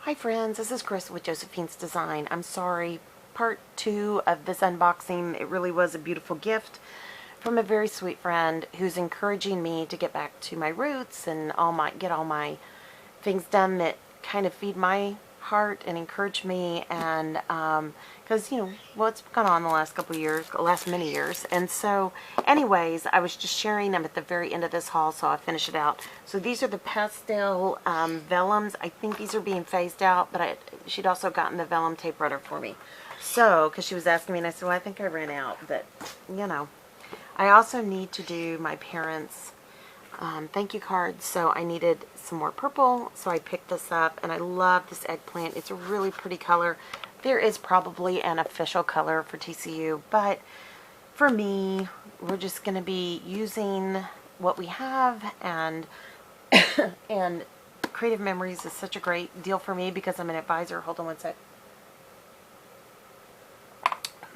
Hi friends, this is Chris with Josephine's Design. I'm sorry, part 2 of this unboxing. It really was a beautiful gift from a very sweet friend who's encouraging me to get back to my roots and get all my things done that kind of feed my heart and encourage me, and because what's gone on the last couple years, last many years. And so anyways, I was just sharing them at the very end of this haul, so I'll finish it out. So these are the pastel vellums. I think these are being phased out, but she'd also gotten the vellum tape runner for me, so because she was asking me, and I said, well, I think I ran out, but I also need to do my parents' thank you cards, so I needed some more purple, so I picked this up, and I love this eggplant. It's a really pretty color. There is probably an official color for TCU, but for me, we're just going to be using what we have, and and Creative Memories is such a great deal for me because I'm an advisor. Hold on one sec.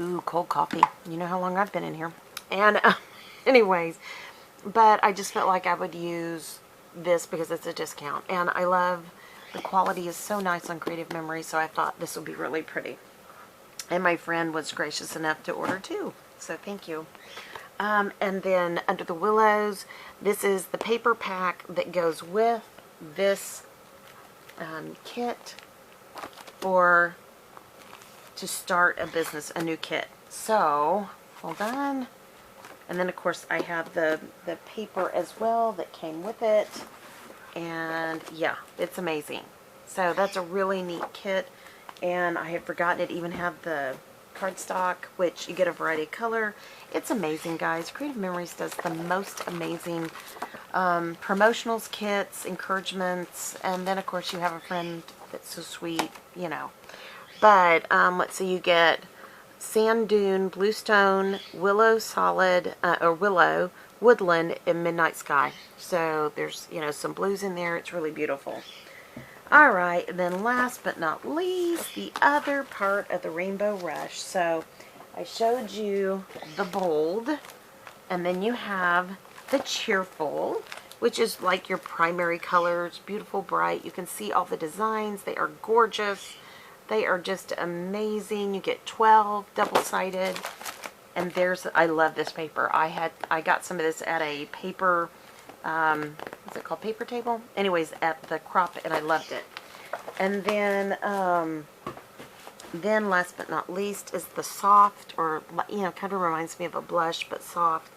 Ooh, cold coffee. You know how long I've been in here. And anyways, but I just felt like I would use this because it's a discount. And I love, the quality is so nice on Creative Memory, so I thought this would be really pretty. And my friend was gracious enough to order too, so thank you. And then Under the Willows, this is the paper pack that goes with this kit for to start a business, a new kit. So, hold on. And then, of course, I have the paper as well that came with it. And, yeah, it's amazing. So, that's a really neat kit. And I had forgotten it even had the cardstock, which you get a variety of color. It's amazing, guys. Creative Memories does the most amazing promotionals, kits, encouragements. And then, of course, you have a friend that's so sweet, But, let's see, you get Sand Dune, Bluestone, Willow Solid, or Willow, Woodland, and Midnight Sky. So there's, some blues in there. It's really beautiful. Alright, and then last but not least, the other part of the Rainbow Rush. So I showed you the bold, and then you have the cheerful, which is like your primary colors. Beautiful, bright. You can see all the designs. They are gorgeous. They are just amazing. You get 12 double-sided, and I love this paper. I got some of this at a paper, what's it called, paper table? Anyways, at the crop, and I loved it. And then last but not least is the soft, or kind of reminds me of a blush, but soft,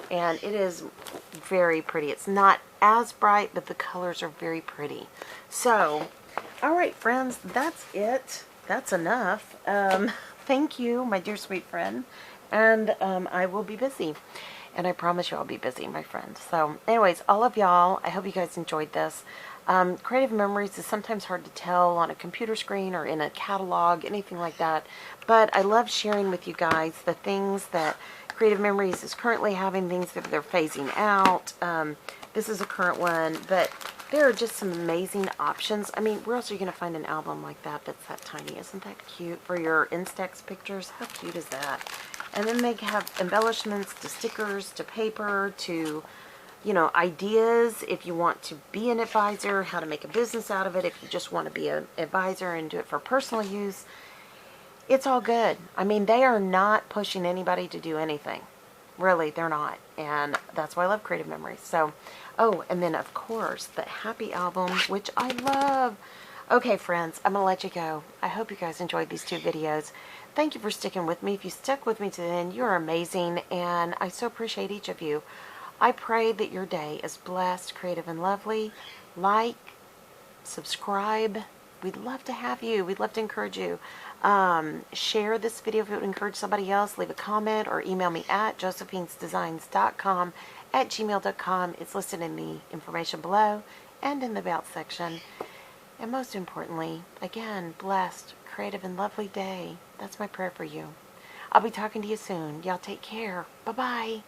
and it is very pretty. It's not as bright, but the colors are very pretty. So, alright friends, that's it. That's enough. Thank you, my dear sweet friend. And I will be busy. And I promise you I'll be busy, my friend. So anyways, all of y'all, I hope you guys enjoyed this. Creative Memories is sometimes hard to tell on a computer screen or in a catalog, anything like that. But I love sharing with you guys the things that Creative Memories is currently having, things that they're phasing out. This is a current one, but there are just some amazing options. I mean, where else are you going to find an album like that that's that tiny? Isn't that cute for your Instax pictures? How cute is that? And then they have embellishments to stickers, to paper, to, ideas if you want to be an advisor, how to make a business out of it, if you just want to be an advisor and do it for personal use. It's all good. I mean, they are not pushing anybody to do anything. Really, they're not. And that's why I love Creative Memories. So, oh, and then, of course, the Happy album, which I love. Okay, friends, I'm going to let you go. I hope you guys enjoyed these 2 videos. Thank you for sticking with me. If you stuck with me to the end, you're amazing, and I so appreciate each of you. I pray that your day is blessed, creative, and lovely. Like, subscribe. We'd love to have you. We'd love to encourage you. Share this video if it would encourage somebody else. Leave a comment or email me at josephinesdesigns.com@gmail.com. It's listed in the information below and in the About section. And most importantly, again, blessed, creative, and lovely day. That's my prayer for you. I'll be talking to you soon. Y'all take care. Bye-bye.